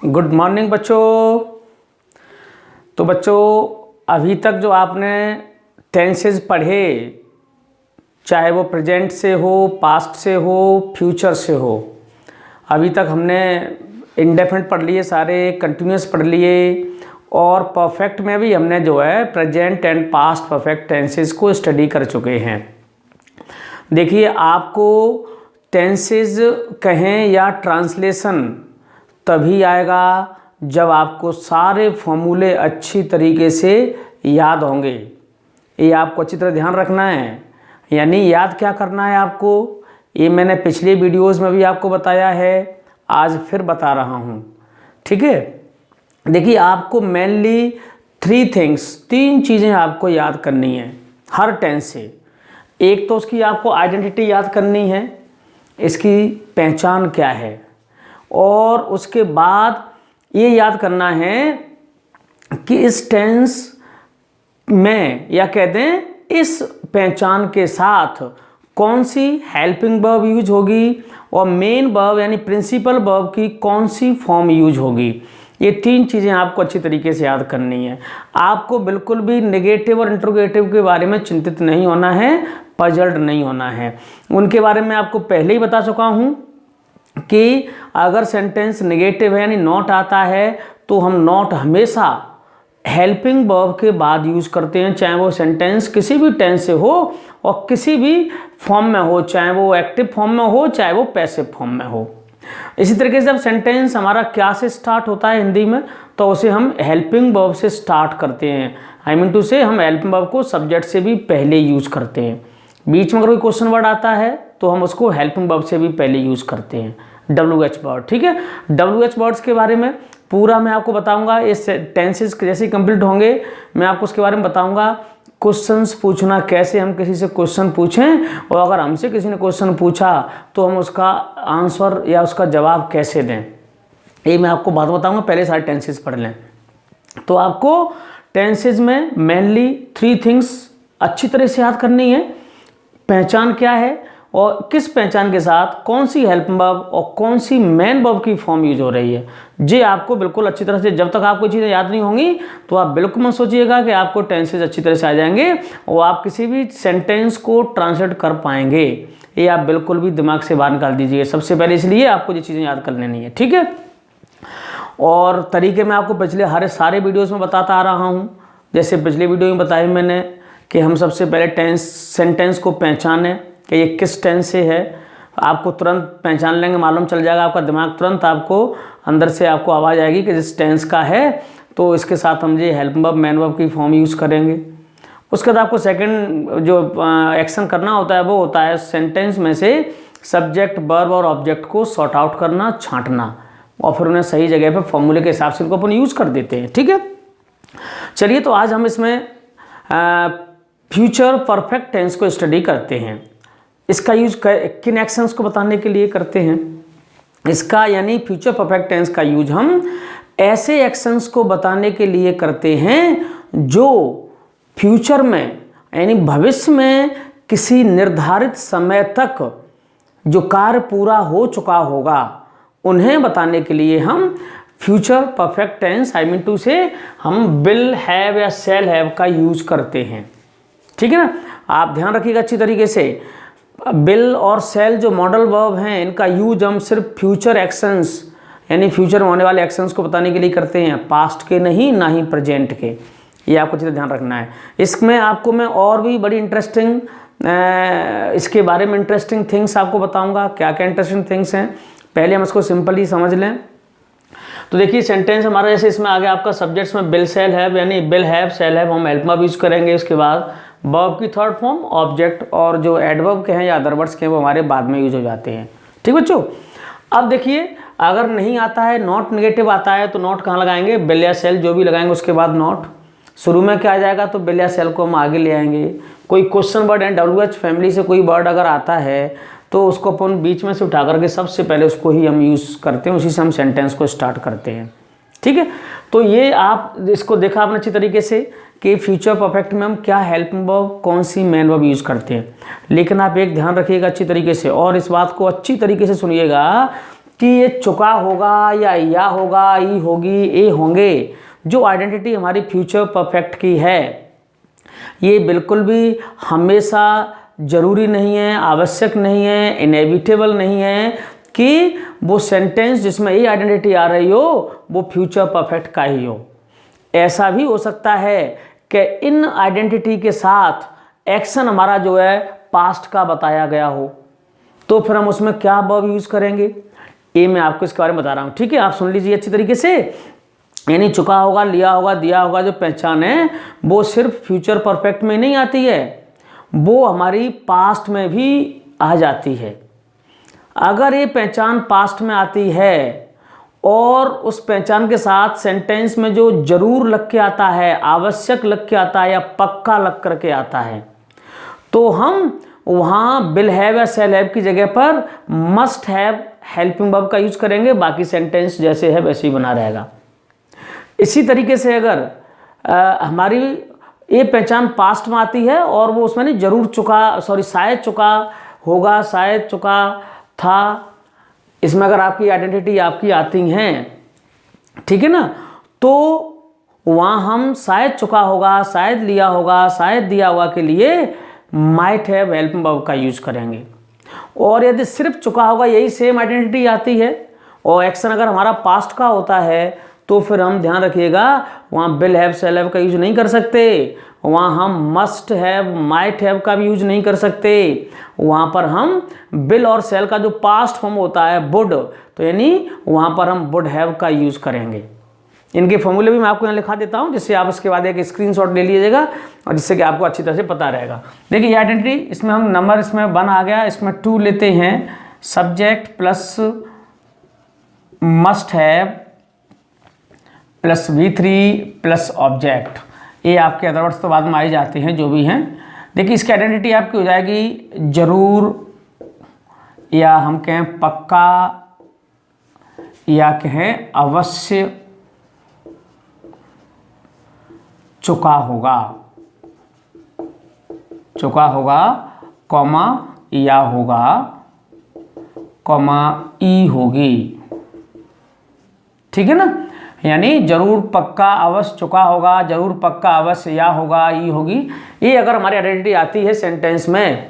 Good morning बच्चों। तो बच्चों अभी तक जो आपने टेंसेस पढ़े, चाहे वो प्रेजेंट से हो, पास्ट से हो, फ्यूचर से हो, अभी तक हमने इंडेफिनिट पढ़ लिए, सारे कंटिन्यूस पढ़ लिए और परफेक्ट में भी हमने जो है present and past perfect tenses को स्टडी कर चुके हैं। देखिए, आपको टेंसेस कहें या ट्रांसलेशन तभी आएगा जब आपको सारे फॉर्मूले अच्छी तरीके से याद होंगे। ये आपको अच्छी तरह ध्यान रखना है। यानी याद क्या करना है आपको, ये मैंने पिछले वीडियोस में भी आपको बताया है, आज फिर बता रहा हूँ। ठीक है, देखिए आपको मेनली तीन चीज़ें आपको याद करनी है हर टेंस से। एक तो उसकी आपको आइडेंटिटी याद करनी है, इसकी पहचान क्या है, और उसके बाद ये याद करना है कि इस टेंस में या कह दें इस पहचान के साथ कौन सी हेल्पिंग वर्ब यूज होगी और मेन वर्ब यानी प्रिंसिपल वर्ब की कौन सी फॉर्म यूज होगी। ये तीन चीज़ें आपको अच्छी तरीके से याद करनी है। आपको बिल्कुल भी नेगेटिव और इंट्रोगेटिव के बारे में चिंतित नहीं होना है, पजल्ड नहीं होना है। उनके बारे में आपको पहले ही बता चुका हूँ कि अगर सेंटेंस नेगेटिव है यानी नॉट आता है तो हम नॉट हमेशा हेल्पिंग वर्ब के बाद यूज करते हैं, चाहे वो सेंटेंस किसी भी टेंस से हो और किसी भी फॉर्म में हो, चाहे वो एक्टिव फॉर्म में हो चाहे वो पैसिव फॉर्म में हो। इसी तरीके से जब सेंटेंस हमारा क्या से स्टार्ट होता है हिंदी में, तो उसे हम हेल्पिंग वर्ब से स्टार्ट करते हैं। आई मीन टू से हम हेल्पिंग वर्ब को सब्जेक्ट से भी पहले यूज करते हैं। बीच में अगर कोई क्वेश्चन वर्ड आता है तो हम उसको हेल्पिंग वर्ब से भी पहले यूज करते हैं, WH वर्ड। ठीक है, WH वर्ड्स के बारे में पूरा मैं आपको बताऊंगा। इस टेंसेस जैसे कंप्लीट होंगे मैं आपको उसके बारे में बताऊंगा। क्वेश्चंस पूछना, कैसे हम किसी से क्वेश्चन पूछें और अगर हमसे किसी ने क्वेश्चन पूछा तो हम उसका आंसर या उसका जवाब कैसे दें, ये मैं आपको बाद में बताऊंगा। पहले सारे टेंसेस पढ़ लें। तो आपको टेंसेस में मेनली 3 थिंग्स अच्छी तरह से याद करनी है। पहचान क्या है और किस पहचान के साथ कौन सी हेल्पिंग वर्ब और कौन सी मेन वर्ब की फॉर्म यूज हो रही है, ये आपको बिल्कुल अच्छी तरह से, जब तक आपको चीज़ें याद नहीं होंगी तो आप बिल्कुल मत सोचिएगा कि आपको टेंसेस अच्छी तरह से आ जाएंगे और आप किसी भी सेंटेंस को ट्रांसलेट कर पाएंगे। ये आप बिल्कुल भी दिमाग से बाहर निकाल दीजिए। सबसे पहले इसलिए आपको ये चीज़ें याद कर लेनी है। ठीक है, और तरीके मैं आपको पिछले सारे वीडियोज़ में बताता आ रहा हूँ। जैसे पिछले वीडियो में बताया मैंने कि हम सबसे पहले सेंटेंस को पहचानें कि ये किस टेंस से है। आपको तुरंत पहचान लेंगे, मालूम चल जाएगा, आपका दिमाग तुरंत आपको अंदर से आपको आवाज़ आएगी कि जिस टेंस का है तो इसके साथ हम ये हेल्पिंग वर्ब मेन वर्ब की फॉर्म यूज़ करेंगे। उसके बाद आपको सेकंड जो एक्शन करना होता है वो होता है सेंटेंस में से सब्जेक्ट, वर्ब और ऑब्जेक्ट को सॉर्ट आउट करना, छांटना और फिर उन्हें सही जगह पर फॉर्मूले के हिसाब से उनको अपन यूज़ कर देते हैं। ठीक है, चलिए तो आज हम इसमें फ्यूचर परफेक्ट टेंस को स्टडी करते हैं। इसका यूज किन एक्शंस को बताने के लिए करते हैं। इसका यानी फ्यूचर परफेक्ट टेंस का यूज हम ऐसे एक्शंस को बताने के लिए करते हैं जो फ्यूचर में यानी भविष्य में किसी निर्धारित समय तक जो कार्य पूरा हो चुका होगा उन्हें बताने के लिए हम future perfect tense I mean to say हम विल हैव या शैल हैव का यूज करते हैं। ठीक है ना, आप ध्यान रखिएगा अच्छी तरीके से। विल और शैल जो मॉडल वर्ब हैं इनका यूज हम सिर्फ फ्यूचर एक्शंस यानी फ्यूचर में होने वाले एक्शंस को बताने के लिए करते हैं, पास्ट के नहीं, ना ही प्रेजेंट के। ये आपको अच्छे से ध्यान रखना है। इसमें आपको मैं और भी बड़ी इंटरेस्टिंग इसके बारे में इंटरेस्टिंग थिंग्स आपको बताऊंगा। क्या क्या इंटरेस्टिंग थिंग्स हैं, पहले हम इसको सिंपली समझ लें। तो देखिए सेंटेंस हमारा जैसे इसमें आ गया आपका सब्जेक्ट्स में विल शैल हैव यानी विल हैव शैल हैव हम हेल्प वर्ब यूज करेंगे। उसके बाद वर्ब की थर्ड फॉर्म ऑब्जेक्ट और जो एडवर्ब के हैं या अदर वर्ड्स के हैं वो हमारे बाद में यूज हो जाते हैं। ठीक बच्चों, अब देखिए अगर नहीं आता है, नॉट नेगेटिव आता है तो नॉट कहाँ लगाएंगे, विल या शैल जो भी लगाएंगे उसके बाद नॉट। शुरू में क्या आ जाएगा तो विल या शैल को हम आगे ले आएंगे। कोई question word and WH family से कोई वर्ड अगर आता है तो उसको अपन बीच में से उठा करके सबसे पहले उसको ही हम यूज़ करते हैं, उसी से हम सेंटेंस को स्टार्ट करते हैं। ठीक है, तो ये आप इसको देखा आपने अच्छी तरीके से कि फ्यूचर परफेक्ट में हम क्या हेल्पिंग वर्ब कौन सी मेन वर्ब यूज़ करते हैं। लेकिन आप एक ध्यान रखिएगा अच्छी तरीके से और इस बात को अच्छी तरीके से सुनिएगा कि ये चुका होगा या होगा, ई होगी, ए होंगे, जो आइडेंटिटी हमारी फ्यूचर परफेक्ट की है, ये बिल्कुल भी हमेशा ज़रूरी नहीं है, आवश्यक नहीं है, इनेविटेबल नहीं है कि वो सेंटेंस जिसमें ये आइडेंटिटी आ रही हो वो फ्यूचर परफेक्ट का ही हो। ऐसा भी हो सकता है कि इन आइडेंटिटी के साथ एक्शन हमारा जो है पास्ट का बताया गया हो, तो फिर हम उसमें क्या वर्ब यूज़ करेंगे, ये मैं आपको इसके बारे में बता रहा हूँ। ठीक है, आप सुन लीजिए अच्छी तरीके से। यानी चुका होगा, लिया होगा, दिया होगा, जो पहचान है वो सिर्फ फ्यूचर परफेक्ट में नहीं आती है, वो हमारी पास्ट में भी आ जाती है। अगर ये पहचान पास्ट में आती है और उस पहचान के साथ सेंटेंस में जो जरूर लग के आता है, आवश्यक लग के आता है या पक्का लग करके आता है, तो हम वहाँ विल हैव या शैल हैव की जगह पर मस्ट हैव हेल्पिंग वर्ब का यूज करेंगे। बाकी सेंटेंस जैसे है वैसे ही बना रहेगा। इसी तरीके से अगर हमारी ये पहचान पास्ट में आती है और वो उसमें नहीं जरूर चुका, सॉरी शायद चुका होगा, शायद चुका था, इसमें अगर आपकी आइडेंटिटी आपकी आती हैं, ठीक है ना, तो वहाँ हम शायद चुका होगा, शायद लिया होगा, शायद दिया होगा के लिए माइट हैव हेल्पिंग वर्ब का यूज करेंगे। और यदि सिर्फ चुका होगा यही सेम आइडेंटिटी आती है और एक्शन अगर हमारा पास्ट का होता है, तो फिर हम ध्यान रखिएगा वहाँ विल हैव शैल हैव का यूज नहीं कर सकते, वहाँ हम मस्ट हैव माइट हैव का भी यूज नहीं कर सकते। वहाँ पर हम विल और शैल का जो पास्ट फॉर्म होता है वुड, तो यानी वहाँ पर हम वुड हैव का यूज करेंगे। इनके फॉर्मूले भी मैं आपको यहाँ लिखा देता हूँ, जिससे आप इसके बाद एक स्क्रीनशॉट ले लीजिएगा और जिससे कि आपको अच्छी तरह से पता रहेगा। देखिए ये आइडेंटिटी, इसमें हम नंबर, इसमें 1 आ गया, इसमें 2 लेते हैं, subject plus must have plus V3 plus object, ये आपके अदरवर्ड्स तो बाद में आ ही जाते हैं जो भी हैं। देखिए इसकी आइडेंटिटी आपकी हो जाएगी जरूर, या हम कहें पक्का, या कहें अवश्य चुका होगा, चुका होगा, कॉमा या होगा, कॉमा ई होगी, ठीक है ना। यानी जरूर पक्का अवश्य चुका होगा, जरूर पक्का अवश्य या होगा, ई होगी। ये अगर हमारी आइडेंटिटी आती है सेंटेंस में,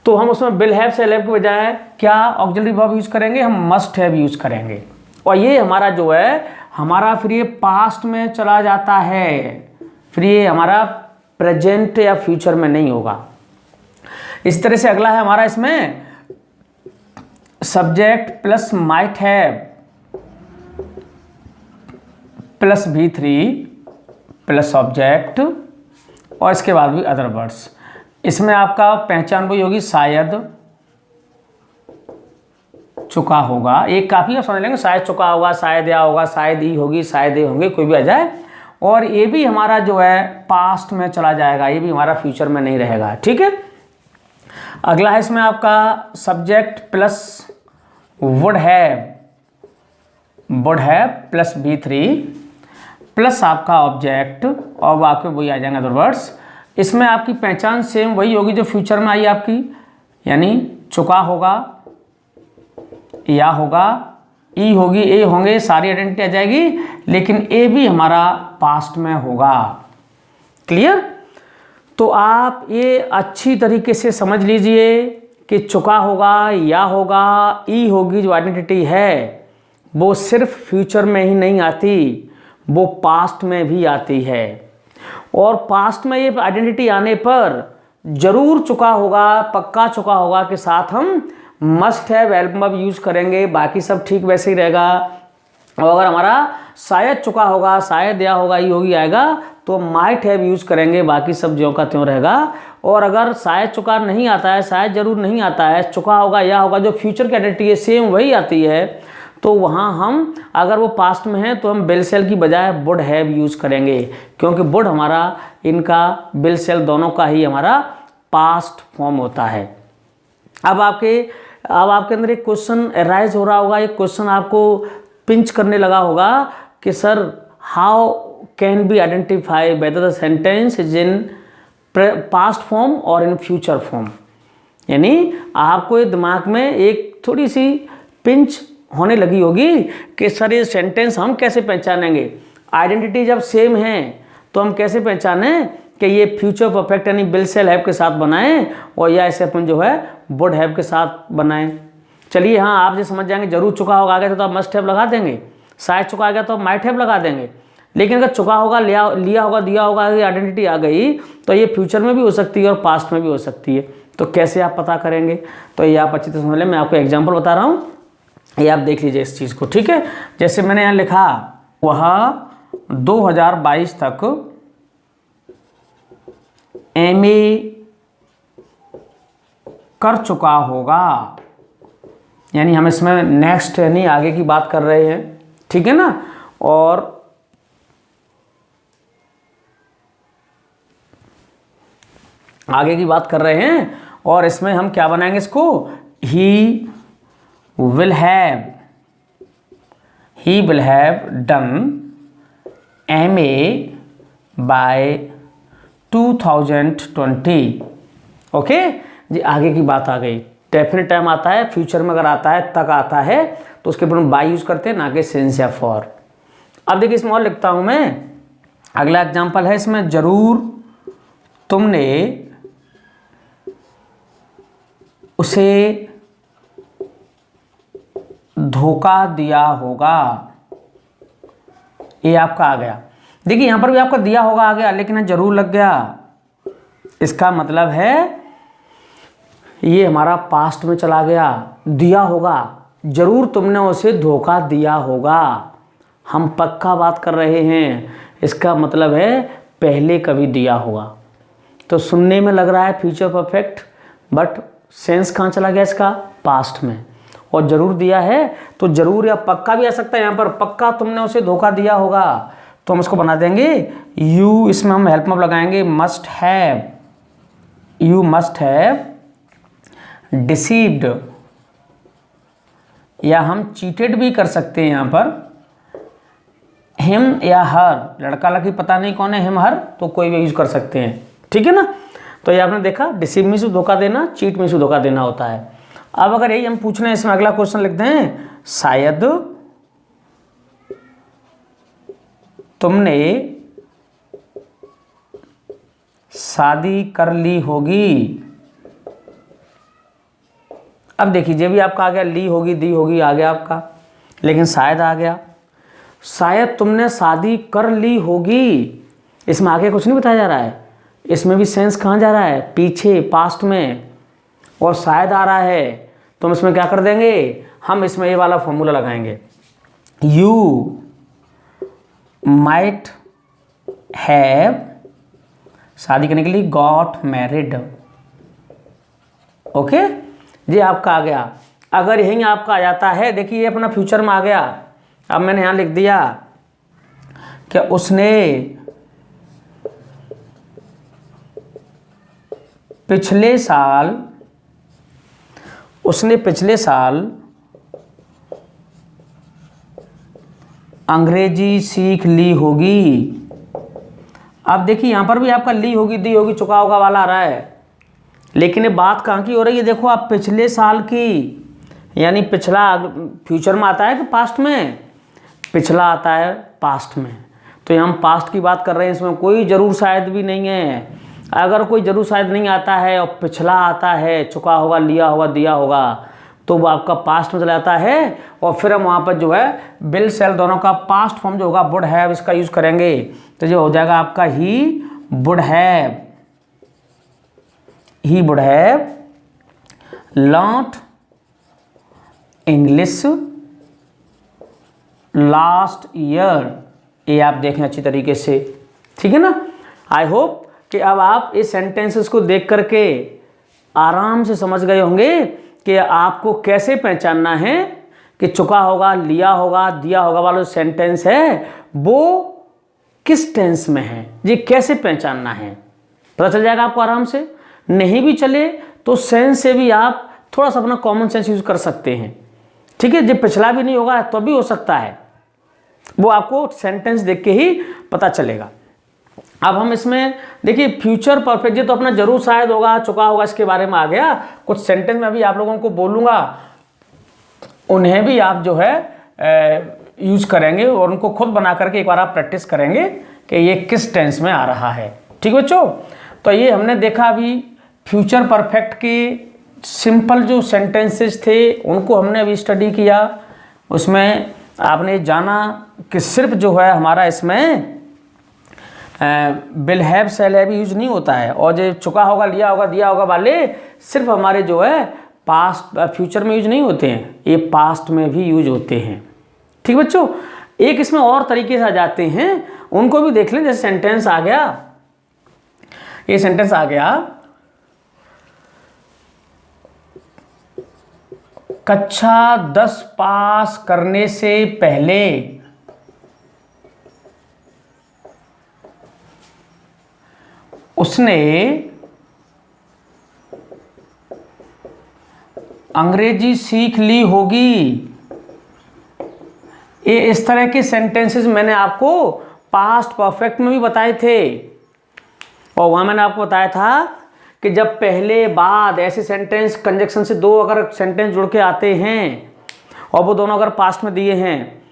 तो हम उसमें विल हैव शैल हैव के बजाय क्या ऑक्सिलरी वर्ब यूज करेंगे, हम मस्ट हैव यूज करेंगे। और ये हमारा जो है हमारा फिर ये पास्ट में चला जाता है, फिर ये हमारा प्रेजेंट या फ्यूचर में नहीं होगा। इस तरह से अगला है हमारा इसमें subject plus might have plus V3 plus object और इसके बाद भी अदर वर्ड्स। इसमें आपका पहचान वही होगी शायद चुका होगा, एक काफ़ी आप समझ लेंगे, शायद चुका होगा, शायद या होगा, शायद ई होगी, शायद ये होंगे, कोई भी आ जाए। और ये भी हमारा जो है पास्ट में चला जाएगा, ये भी हमारा फ्यूचर में नहीं रहेगा, ठीक है। अगला है इसमें आपका subject plus would have plus V3 plus आपका ऑब्जेक्ट और आपके वही आ जाएंगे अदर वर्ड्स। इसमें आपकी पहचान सेम वही होगी जो फ्यूचर में आई आपकी, यानी चुका होगा, या होगा, ई होगी, ए होंगे, सारी आइडेंटिटी आ जाएगी, लेकिन ए भी हमारा पास्ट में होगा। क्लियर। तो आप ये अच्छी तरीके से समझ लीजिए कि चुका होगा, या होगा, ई होगी, जो आइडेंटिटी है वो सिर्फ फ्यूचर में ही नहीं आती, वो पास्ट में भी आती है। और पास्ट में ये आइडेंटिटी आने पर जरूर चुका होगा, पक्का चुका होगा के साथ हम must have help verb use करेंगे, बाकी सब ठीक वैसे ही रहेगा। और अगर हमारा शायद चुका होगा, शायद या होगा, ई होगी आएगा, तो माइट हैव यूज करेंगे, बाकी सब ज्यों का त्यों रहेगा। और अगर शायद चुका नहीं आता है, शायद जरूर नहीं आता है, चुका होगा, या होगा, जो फ्यूचर की आइडेंटिटी है सेम वही आती है, तो वहाँ हम अगर वो पास्ट में है तो हम विल शैल की बजाय वुड हैव यूज करेंगे, क्योंकि वुड हमारा इनका विल शैल दोनों का ही हमारा पास्ट फॉर्म होता है। अब आपके अंदर एक क्वेश्चन अराइज हो रहा होगा, एक क्वेश्चन आपको पिंच करने लगा होगा कि sir how can be identify whether the sentence is in past form और इन फ्यूचर फॉर्म। यानी आपको ये दिमाग में एक थोड़ी सी पिंच होने लगी होगी कि सर ये सेंटेंस हम कैसे पहचानेंगे। आइडेंटिटी जब सेम है तो हम कैसे पहचाने कि ये फ्यूचर परफेक्ट यानी विल शैल हैव के साथ बनाएं और या ऐसे अपन जो है वुड हैव के साथ बनाएं। चलिए हाँ, आप जो समझ जाएंगे जरूर चुका होगा आ गया तो आप मस्ट हैव लगा देंगे, शायद चुका आ गया तो आप माइट हैव लगा देंगे। लेकिन अगर चुका होगा, लिया होगा, दिया होगा, आइडेंटिटी आ गई तो ये फ्यूचर में भी हो सकती है और पास्ट में भी हो सकती है। तो कैसे आप पता करेंगे, तो ये आप अच्छी तरह समझ लें। मैं आपको एग्जांपल बता रहा हूँ, ये आप देख लीजिए इस चीज़ को, ठीक है। जैसे मैंने यहाँ लिखा वह 2022 तक MA कर चुका होगा, यानी हम इसमें नेक्स्ट यानी आगे की बात कर रहे हैं, ठीक है ना। और आगे की बात कर रहे हैं और इसमें हम क्या बनाएंगे इसको, he will have done MA by 2020। Okay जी, आगे की बात आ गई। डेफिनेट टाइम आता है, फ्यूचर में अगर आता है तक आता है तो उसके ऊपर हम बाय यूज करते हैं, ना कि सिंस या फॉर। अब देखिए इसमें और लिखता हूं मैं, अगला एग्जांपल है इसमें, जरूर तुमने उसे धोखा दिया होगा। ये आपका आ गया। देखिए यहां पर भी आपका दिया होगा आ गया, लेकिन जरूर लग गया। इसका मतलब है ये हमारा पास्ट में चला गया। दिया होगा, जरूर तुमने उसे धोखा दिया होगा, हम पक्का बात कर रहे हैं। इसका मतलब है पहले कभी दिया होगा। तो सुनने में लग रहा है फ्यूचर परफेक्ट, बट सेंस कहाँ चला गया इसका, पास्ट में। और जरूर दिया है तो जरूर या पक्का भी आ सकता है। यहाँ पर पक्का तुमने उसे धोखा दिया होगा, तो हम इसको बना देंगे यू, इसमें हम हेल्प में लगाएंगे must have, you must have deceived, या हम चीटेड भी कर सकते हैं यहाँ पर, हिम या हर, लड़का लड़की पता नहीं कौन है, हिम हर, तो कोई भी यूज कर सकते हैं, ठीक है ना। तो ये आपने देखा, डिसीव में से धोखा देना, चीट में से धोखा देना होता है। अब अगर यही हम पूछ रहे हैं, इसमें अगला क्वेश्चन लिखते हैं, शायद तुमने शादी कर ली होगी। अब देखिए ये भी आपका आ गया, ली होगी, दी होगी आ गया आपका, लेकिन शायद आ गया। शायद तुमने शादी कर ली होगी, इसमें आगे कुछ नहीं बताया जा रहा है। इसमें भी सेंस कहाँ जा रहा है, पीछे पास्ट में, और शायद आ रहा है। तो हम इसमें क्या कर देंगे, हम इसमें ये वाला फॉर्मूला लगाएंगे, यू माइट हैव, शादी करने के लिए गॉट मैरिड। ओके जी, आपका आ गया। अगर यही आपका आ जाता है, देखिए ये अपना फ्यूचर में आ गया। अब मैंने यहां लिख दिया कि उसने पिछले साल अंग्रेजी सीख ली होगी। अब देखिए यहां पर भी आपका ली होगी, दी होगी, चुका होगा वाला आ रहा है, लेकिन ये बात कहाँ की हो रही है, देखो आप पिछले साल की, यानी पिछला फ्यूचर में आता है कि पास्ट में, पिछला आता है पास्ट में। तो हम पास्ट की बात कर रहे हैं, इसमें कोई जरूर शायद भी नहीं है। अगर कोई जरूर शायद नहीं आता है और पिछला आता है, चुका होगा, लिया होगा, दिया होगा, तो वो आपका पास्ट में चला जाता है। और फिर हम वहाँ पर जो है विल शैल दोनों का पास्ट फॉर्म जो होगा वुड हैव, इसका यूज़ करेंगे। तो जो हो जाएगा आपका he would have, he would have learnt English last year। ये आप देखें अच्छी तरीके से, ठीक है ना। आई होप कि अब आप इस सेंटेंसेस को देख करके आराम से समझ गए होंगे कि आपको कैसे पहचानना है कि चुका होगा, लिया होगा, दिया होगा वाला जो सेंटेंस है वो किस टेंस में है, ये कैसे पहचानना है, पता चल जाएगा आपको आराम से। नहीं भी चले तो सेंस से भी आप थोड़ा सा अपना कॉमन सेंस यूज कर सकते हैं, ठीक है। जब पिछला भी नहीं होगा तो भी हो सकता है, वो आपको सेंटेंस देख के ही पता चलेगा। अब हम इसमें देखिए फ्यूचर परफेक्ट, ये तो अपना जरूर शायद होगा, चुका होगा, इसके बारे में आ गया। कुछ सेंटेंस में अभी आप लोगों को बोलूंगा, उन्हें भी आप जो है यूज़ करेंगे और उनको खुद बना करके एक बार आप प्रैक्टिस करेंगे कि ये किस टेंस में आ रहा है। ठीक बच्चों, तो ये हमने देखा अभी फ्यूचर परफेक्ट के सिंपल जो सेंटेंसेस थे उनको हमने अभी स्टडी किया। उसमें आपने जाना कि सिर्फ जो है हमारा इसमें will have shall have use नहीं होता है, और जो चुका होगा, लिया होगा, दिया होगा वाले सिर्फ हमारे जो है पास्ट फ्यूचर में यूज नहीं होते हैं, ये पास्ट में भी यूज होते हैं। ठीक बच्चों, एक इसमें और तरीके से आ जाते हैं, उनको भी देख लें। जैसे सेंटेंस आ गया, ये सेंटेंस आ गया, कक्षा 10 पास करने से पहले उसने अंग्रेजी सीख ली होगी। ये इस तरह के सेंटेंसेस मैंने आपको पास्ट परफेक्ट में भी बताए थे, और वहाँ मैंने आपको बताया था कि जब पहले बाद ऐसे सेंटेंस कंजक्शन से दो अगर सेंटेंस जुड़ के आते हैं और वो दोनों अगर पास्ट में दिए हैं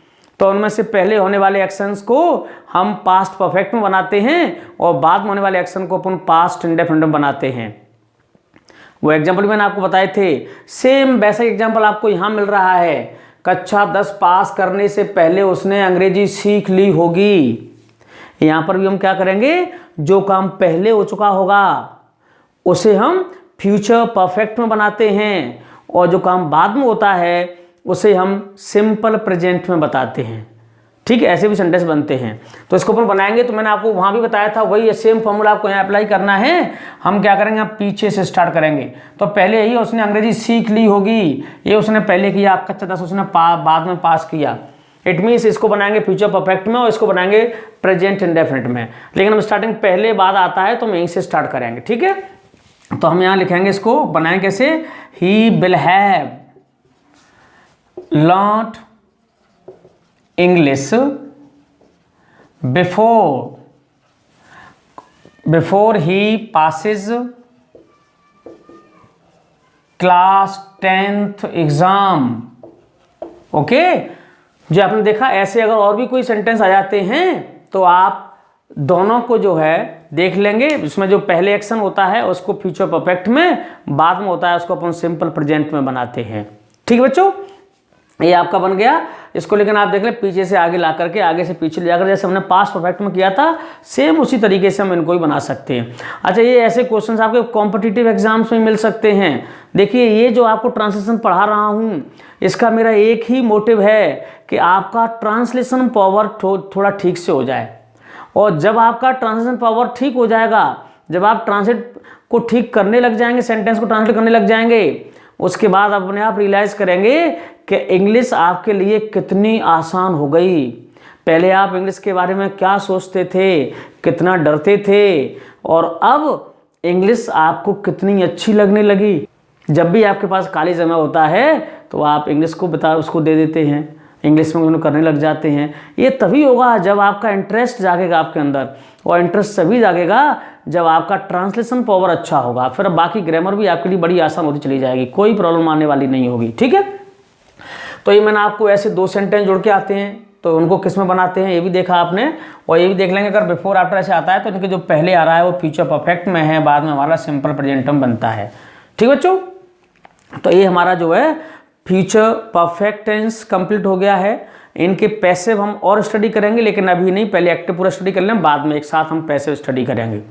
तो उनमें से पहले होने वाले एक्शंस को हम पास्ट परफेक्ट में बनाते हैं और बाद में होने वाले एक्शन को अपन पास्ट इंडेफिनिट में बनाते हैं। वो एग्जाम्पल मैंने आपको बताए थे, सेम वैसा एग्जाम्पल आपको यहाँ मिल रहा है। कक्षा 10 पास करने से पहले उसने अंग्रेजी सीख ली होगी। यहाँ पर भी हम क्या करेंगे, जो काम पहले हो चुका होगा उसे हम फ्यूचर परफेक्ट में बनाते हैं, और जो काम बाद में होता है उसे हम सिंपल प्रेजेंट में बताते हैं। ठीक है, ऐसे भी सेंटेंस बनते हैं। तो इसको अपन बनाएंगे, तो मैंने आपको वहाँ भी बताया था, वही सेम फॉर्मूला आपको यहाँ अप्लाई करना है। हम क्या करेंगे, हम पीछे से स्टार्ट करेंगे। तो पहले ही उसने अंग्रेजी सीख ली होगी, ये उसने पहले किया, कक्षा 10 उसने बाद में पास किया। इट मीन्स इसको बनाएंगे फ्यूचर परफेक्ट में और इसको बनाएंगे प्रेजेंट इंडेफिनिट में। लेकिन हम स्टार्टिंग पहले बाद आता है तो हम यहीं से स्टार्ट करेंगे। ठीक है, तो हम यहाँ लिखेंगे, इसको बनाएंगे कैसे, ही will have learnt English before he passes class 10th exam. Okay, जो आपने देखा, ऐसे अगर और भी कोई सेंटेंस आ जाते हैं तो आप दोनों को जो है देख लेंगे। इसमें जो पहले एक्शन होता है उसको फ्यूचर परफेक्ट में, बाद में होता है उसको अपन सिंपल प्रेजेंट में बनाते हैं। ठीक है बच्चों, ये आपका बन गया। इसको लेकिन आप देख लें पीछे से आगे ला करके, आगे से पीछे ले जाकर, जैसे हमने पास्ट परफेक्ट में किया था सेम उसी तरीके से हम इनको ही बना सकते हैं। अच्छा, ये ऐसे क्वेश्चंस आपके कॉम्पिटिटिव एग्जाम्स में मिल सकते हैं। देखिए, ये जो आपको ट्रांसलेशन पढ़ा रहा हूँ इसका मेरा एक ही मोटिव है कि आपका ट्रांसलेशन पावर थोड़ा ठीक से हो जाए। और जब आपका ट्रांसलेशन पावर ठीक हो जाएगा, जब आप ट्रांसलेट को ठीक करने लग जाएंगे, सेंटेंस को ट्रांसलेट करने लग जाएंगे, उसके बाद अपने आप रियलाइज़ करेंगे कि इंग्लिश आपके लिए कितनी आसान हो गई। पहले आप इंग्लिश के बारे में क्या सोचते थे, कितना डरते थे, और अब इंग्लिश आपको कितनी अच्छी लगने लगी। जब भी आपके पास खाली समय होता है तो आप इंग्लिश को उसको दे देते हैं, इंग्लिश में करने लग जाते हैं। ये तभी होगा जब आपका इंटरेस्ट जागेगा आपके अंदर, और इंटरेस्ट तभी जागेगा जब आपका ट्रांसलेशन पावर अच्छा होगा। फिर बाकी ग्रामर भी आपके लिए बड़ी आसान होती चली जाएगी, कोई प्रॉब्लम आने वाली नहीं होगी। ठीक है, तो ये मैंने आपको ऐसे दो सेंटेंस जोड़ के आते हैं तो उनको किस में बनाते हैं ये भी देखा आपने, और ये भी देख लेंगे अगर बिफोर आफ्टर ऐसे आता है तो इनके जो पहले आ रहा है वो फ्यूचर परफेक्ट में है, बाद में हमारा सिंपल प्रेजेंटम बनता है। ठीक बच्चों, तो ये हमारा जो है फ्यूचर परफेक्ट टेंस कंप्लीट हो गया है। इनके पैसिव हम और स्टडी करेंगे, लेकिन अभी नहीं, पहले एक्टिव पूरा स्टडी कर लें, बाद में एक साथ हम पैसिव स्टडी करेंगे।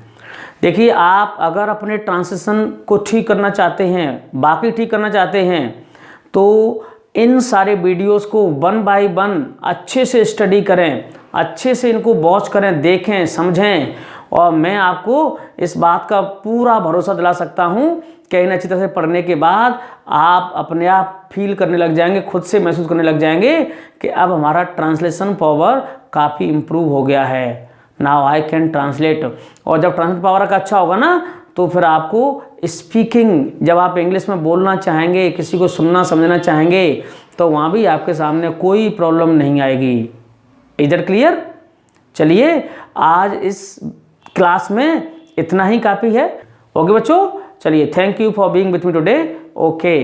देखिए, आप अगर अपने ट्रांसलेशन को ठीक करना चाहते हैं, बाकी ठीक करना चाहते हैं, तो इन सारे वीडियोस को 1 बाय 1 अच्छे से स्टडी करें, अच्छे से इनको वॉच करें, देखें, समझें, और मैं आपको इस बात का पूरा भरोसा दिला सकता हूँ कि इन्हें अच्छी तरह से पढ़ने के बाद आप अपने आप फील करने लग जाएंगे, खुद से महसूस करने लग जाएंगे कि अब हमारा ट्रांसलेशन पावर काफ़ी इम्प्रूव हो गया है। Now I can translate. और जब ट्रांसलेट पावर का अच्छा होगा ना, तो फिर आपको स्पीकिंग, जब आप इंग्लिश में बोलना चाहेंगे, किसी को सुनना समझना चाहेंगे, तो वहाँ भी आपके सामने कोई प्रॉब्लम नहीं आएगी। Is that clear? चलिए, आज इस क्लास में इतना ही काफ़ी है। ओके बच्चों, चलिए, thank you for being with me today. Okay.